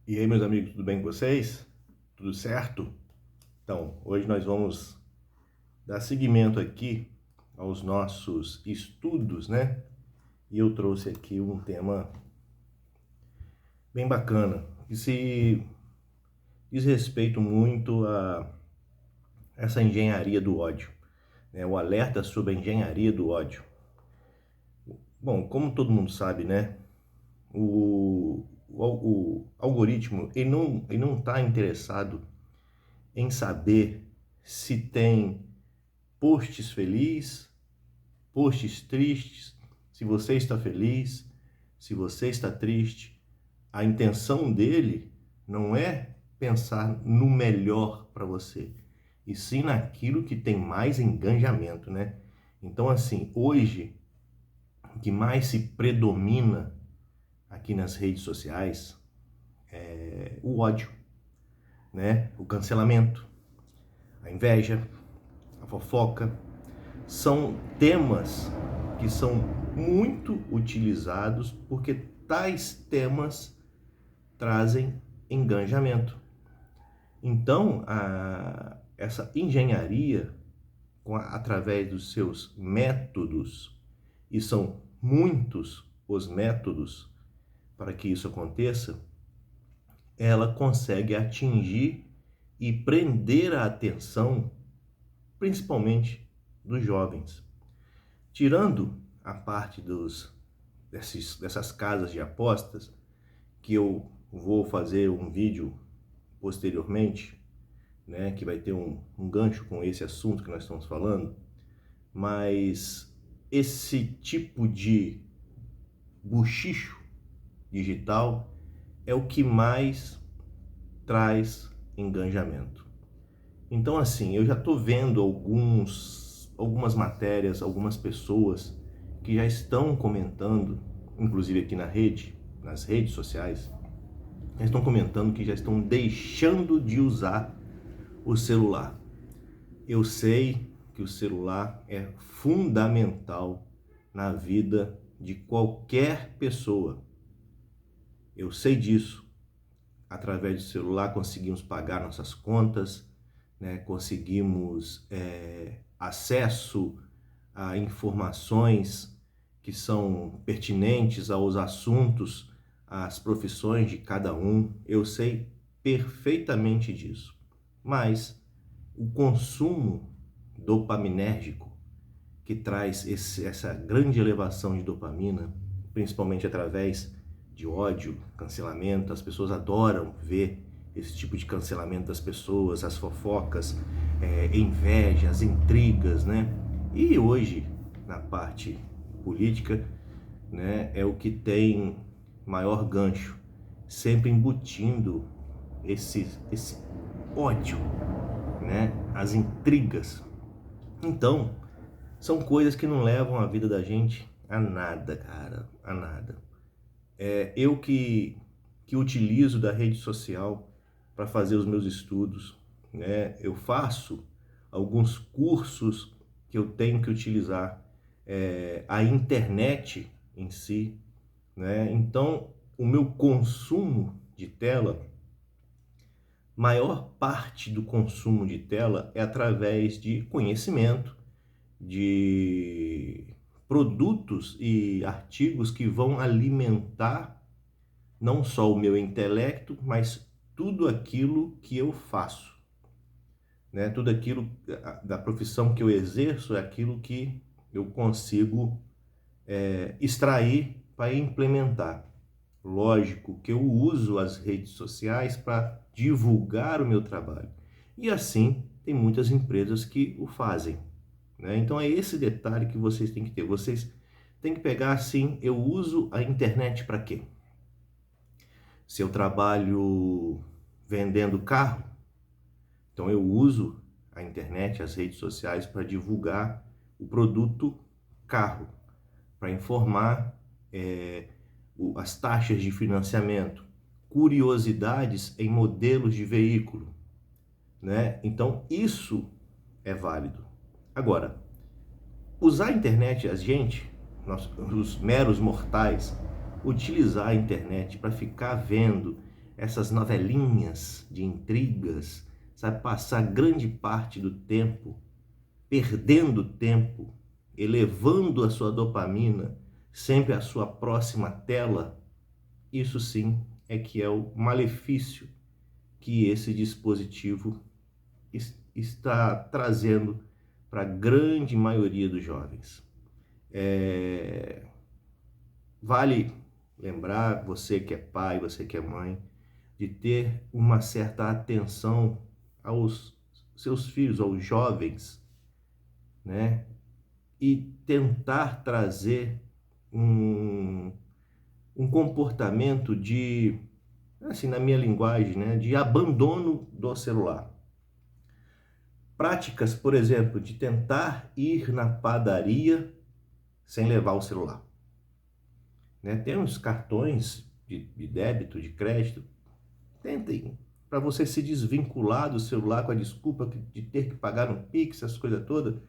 E aí, meus amigos, tudo bem com vocês? Tudo certo? Então, hoje nós vamos dar seguimento aqui aos nossos estudos, né? E eu trouxe aqui um tema bem bacana, que se diz respeito muito a essa engenharia do ódio, né? O alerta sobre a engenharia do ódio. Bom, como todo mundo sabe, né? O algoritmo, ele não está interessado em saber se tem posts felizes, posts tristes, se você está feliz, se você está triste. A intenção dele não é pensar no melhor para você, e sim naquilo que tem mais engajamento, né? Então, assim, hoje, o que mais se predomina aqui nas redes sociais é o ódio, né? O cancelamento, a inveja, a fofoca. São temas que são muito utilizados porque tais temas trazem engajamento. Então, essa engenharia, através dos seus métodos, e são muitos os métodos para que isso aconteça, ela consegue atingir e prender a atenção, principalmente dos jovens. Tirando a parte dessas casas de apostas, que eu vou fazer um vídeo posteriormente, né, que vai ter um gancho com esse assunto que nós estamos falando, mas esse tipo de buchicho digital é o que mais traz engajamento. Então, assim, eu já estou vendo algumas matérias, algumas pessoas que já estão comentando, inclusive aqui nas redes sociais, já estão comentando que já estão deixando de usar o celular. Eu sei que o celular é fundamental na vida de qualquer pessoa. Eu sei disso. Através do celular conseguimos pagar nossas contas, né? Conseguimos acesso a informações que são pertinentes aos assuntos, às profissões de cada um. Eu sei perfeitamente disso. Mas o consumo dopaminérgico, que traz essa grande elevação de dopamina, principalmente através de ódio, cancelamento. As pessoas adoram ver esse tipo de cancelamento das pessoas, as fofocas, inveja, as intrigas, né? E hoje, na parte política, né, é o que tem maior gancho, sempre embutindo esse ódio, né? As intrigas. Então, são coisas que não levam a vida da gente a nada, cara, a nada. Eu que utilizo da rede social para fazer os meus estudos, né? Eu faço alguns cursos que eu tenho que utilizar a internet em si, né? Então, o meu consumo de tela, maior parte do consumo de tela é através de conhecimento, de produtos e artigos que vão alimentar não só o meu intelecto, mas tudo aquilo que eu faço, né? Tudo aquilo da profissão que eu exerço é aquilo que eu consigo extrair para implementar. Lógico que eu uso as redes sociais para divulgar o meu trabalho. E assim, tem muitas empresas que o fazem, né? Então é esse detalhe que vocês têm que ter. Vocês têm que pegar assim, eu uso a internet para quê? Se eu trabalho vendendo carro, então eu uso a internet, as redes sociais para divulgar o produto carro, para informar as taxas de financiamento, curiosidades em modelos de veículo, né? Então isso é válido. Agora, usar a internet, os meros mortais, utilizar a internet para ficar vendo essas novelinhas de intrigas, sabe, passar grande parte do tempo perdendo tempo, elevando a sua dopamina sempre à sua próxima tela, isso sim é que é o malefício que esse dispositivo está trazendo para a grande maioria dos jovens. Vale lembrar, você que é pai, você que é mãe, de ter uma certa atenção aos seus filhos, aos jovens, né? E tentar trazer um comportamento de, assim, na minha linguagem, né, de abandono do celular. Práticas, por exemplo, de tentar ir na padaria sem levar o celular. Né? Tem uns cartões de débito, de crédito. Tentem, para você se desvincular do celular com a desculpa de ter que pagar no Pix, essas coisas todas.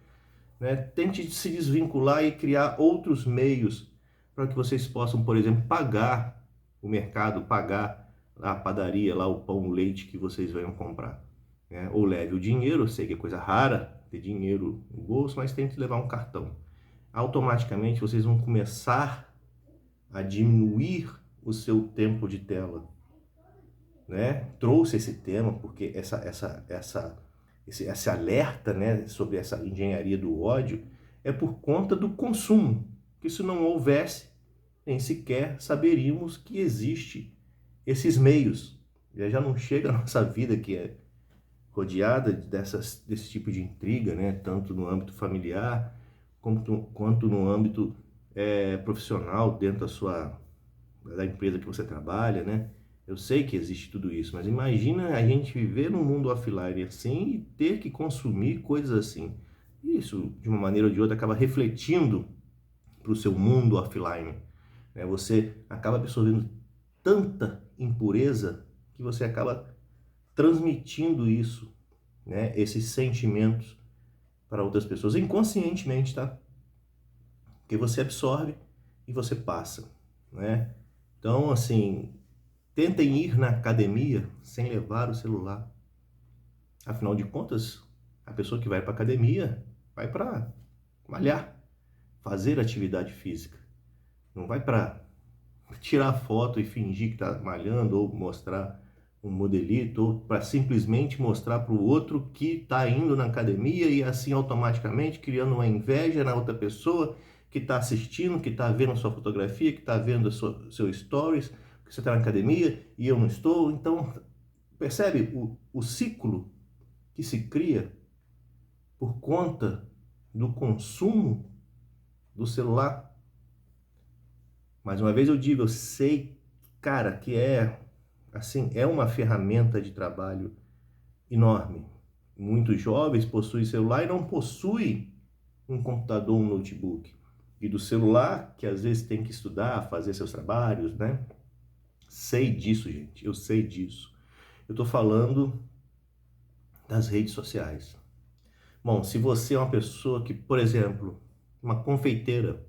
Né? Tente se desvincular e criar outros meios para que vocês possam, por exemplo, pagar o mercado, pagar a padaria, lá o pão, o leite que vocês venham comprar. Né? Ou leve o dinheiro, eu sei que é coisa rara ter dinheiro no bolso, mas tente levar um cartão. Automaticamente vocês vão começar a diminuir o seu tempo de tela. Né? Trouxe esse tema porque esse alerta, né, sobre essa engenharia do ódio é por conta do consumo. Que se não houvesse, nem sequer saberíamos que existe esses meios. Já não chega a nossa vida que é rodeada desse tipo de intriga, né, tanto no âmbito familiar quanto no âmbito profissional, dentro da empresa que você trabalha, né? Eu sei que existe tudo isso, mas imagina a gente viver num mundo offline assim e ter que consumir coisas assim. Isso, de uma maneira ou de outra, acaba refletindo para o seu mundo offline. Né? Você acaba absorvendo tanta impureza que você acaba transmitindo isso, né? Esses sentimentos para outras pessoas, inconscientemente, tá? Que você absorve e você passa, né? Então, assim, tentem ir na academia sem levar o celular. Afinal de contas, a pessoa que vai para a academia vai para malhar, fazer atividade física. Não vai para tirar foto e fingir que está malhando ou mostrar um modelito ou para simplesmente mostrar para o outro que está indo na academia e assim automaticamente criando uma inveja na outra pessoa que está assistindo, que está vendo a sua fotografia, que está vendo seu stories, que você está na academia e eu não estou. Então, percebe o ciclo que se cria por conta do consumo do celular? Mais uma vez eu digo, eu sei, cara, que assim, é uma ferramenta de trabalho enorme. Muitos jovens possuem celular e não possuem um computador, um notebook. E do celular, que às vezes tem que estudar, fazer seus trabalhos, né? Sei disso, gente, eu sei disso. Eu tô falando das redes sociais. Bom, se você é uma pessoa que, por exemplo, uma confeiteira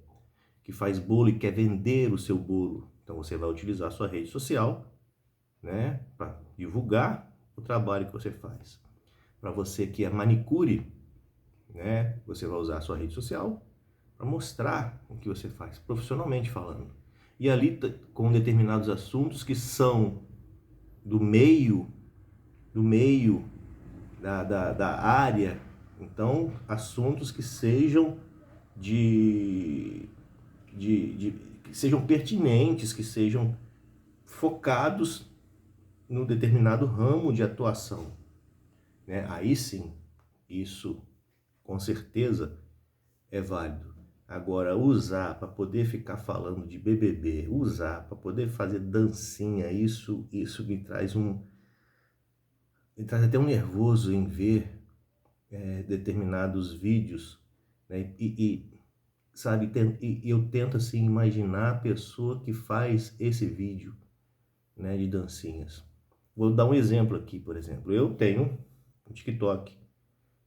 que faz bolo e quer vender o seu bolo, então você vai utilizar a sua rede social, né, para divulgar o trabalho que você faz. Para você que é manicure, né, você vai usar a sua rede social para mostrar o que você faz, profissionalmente falando. E ali com determinados assuntos que são do meio da área, então assuntos que sejam que sejam pertinentes, que sejam focados no determinado ramo de atuação, né? Aí sim, isso com certeza é válido. Agora, usar para poder ficar falando de BBB, usar para poder fazer dancinha, isso me traz até um nervoso em ver determinados vídeos, né? Sabe, eu tento assim imaginar a pessoa que faz esse vídeo, né, de dancinhas. Vou dar um exemplo aqui, por exemplo. Eu tenho um TikTok,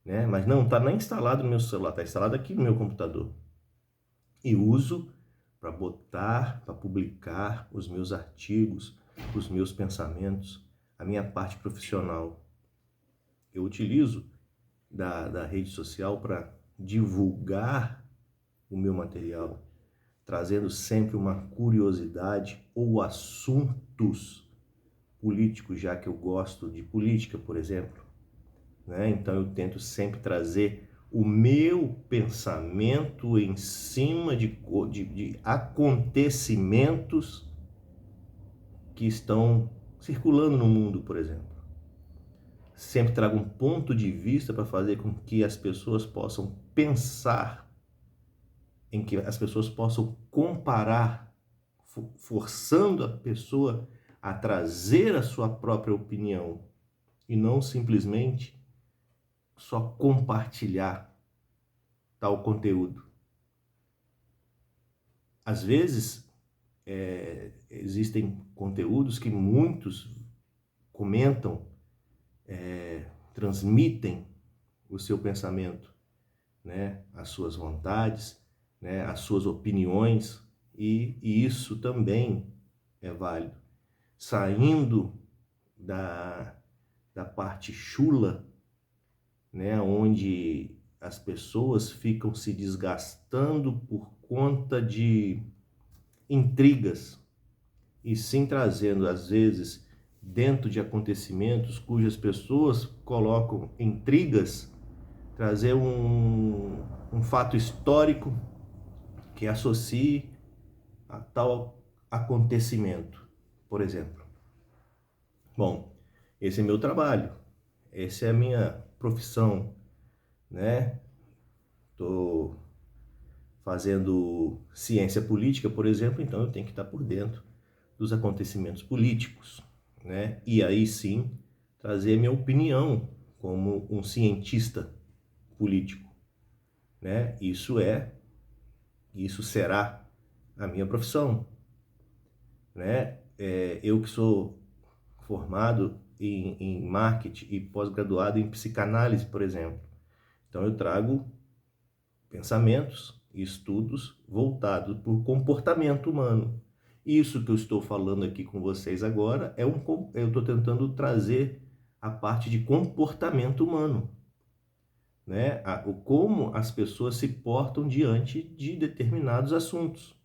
né, mas não está nem instalado no meu celular, está instalado aqui no meu computador. E uso para publicar os meus artigos, os meus pensamentos, a minha parte profissional. Eu utilizo da rede social para divulgar o meu material, trazendo sempre uma curiosidade ou assuntos políticos, já que eu gosto de política, por exemplo, né? Então eu tento sempre trazer o meu pensamento em cima de acontecimentos que estão circulando no mundo, por exemplo. Sempre trago um ponto de vista para fazer com que as pessoas possam pensar, em que as pessoas possam comparar, forçando a pessoa a trazer a sua própria opinião e não simplesmente só compartilhar tal conteúdo. Às vezes, existem conteúdos que muitos comentam, transmitem o seu pensamento, né? As suas vontades, né? As suas opiniões, e isso também é válido. Saindo da parte chula, né? Onde as pessoas ficam se desgastando por conta de intrigas, e sim trazendo, às vezes, dentro de acontecimentos cujas pessoas colocam intrigas, trazer um fato histórico que associe a tal acontecimento, por exemplo. Bom, esse é meu trabalho, essa é a minha profissão, né? Estou fazendo ciência política, por exemplo, então eu tenho que estar por dentro dos acontecimentos políticos, né? E aí sim trazer minha opinião como um cientista político, né? Isso será a minha profissão, né? Eu que sou formado em marketing e pós-graduado em psicanálise, por exemplo. Então eu trago pensamentos e estudos voltados para o comportamento humano. Isso que eu estou falando aqui com vocês agora eu estou tentando trazer a parte de comportamento humano, né? Como as pessoas se portam diante de determinados assuntos.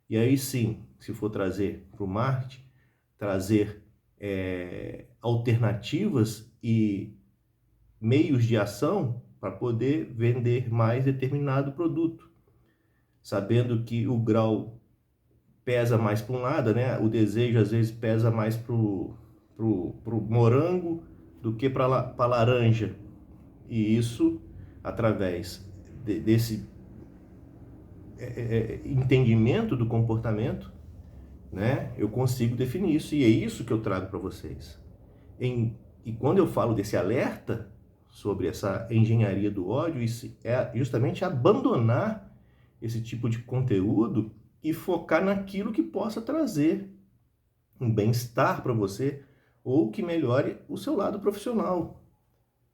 E aí sim, se for trazer para o marketing, trazer alternativas e meios de ação para poder vender mais determinado produto, sabendo que o grau pesa mais para um lado, né? O desejo às vezes pesa mais pro morango do que para laranja, e isso através desse entendimento do comportamento, né? Eu consigo definir isso, e é isso que eu trago para vocês. E quando eu falo desse alerta sobre essa engenharia do ódio, isso é justamente abandonar esse tipo de conteúdo e focar naquilo que possa trazer um bem-estar para você ou que melhore o seu lado profissional.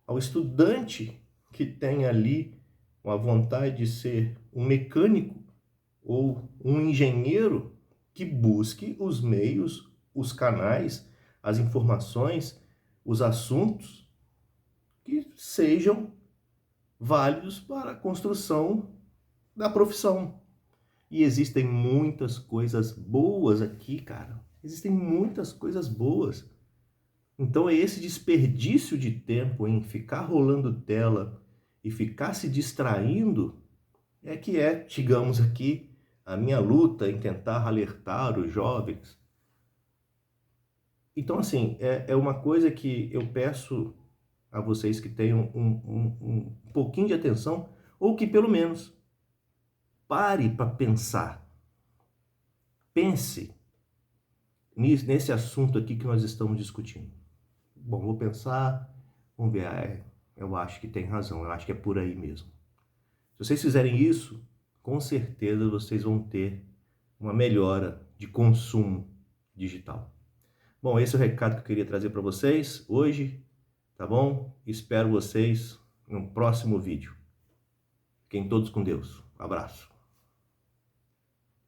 Ao estudante que tem ali uma vontade de ser um mecânico ou um engenheiro, que busque os meios, os canais, as informações, os assuntos que sejam válidos para a construção da profissão. E existem muitas coisas boas aqui, cara. Existem muitas coisas boas. Então é esse desperdício de tempo em ficar rolando tela e ficar se distraindo que digamos aqui, a minha luta em tentar alertar os jovens. Então, assim, é uma coisa que eu peço a vocês que tenham um pouquinho de atenção, ou que pelo menos pare para pensar. Pense nesse assunto aqui que nós estamos discutindo. Bom, vou pensar, vamos ver, eu acho que tem razão, eu acho que é por aí mesmo. Se vocês fizerem isso, com certeza vocês vão ter uma melhora de consumo digital. Bom, esse é o recado que eu queria trazer para vocês hoje, tá bom? Espero vocês no próximo vídeo. Fiquem todos com Deus. Um abraço.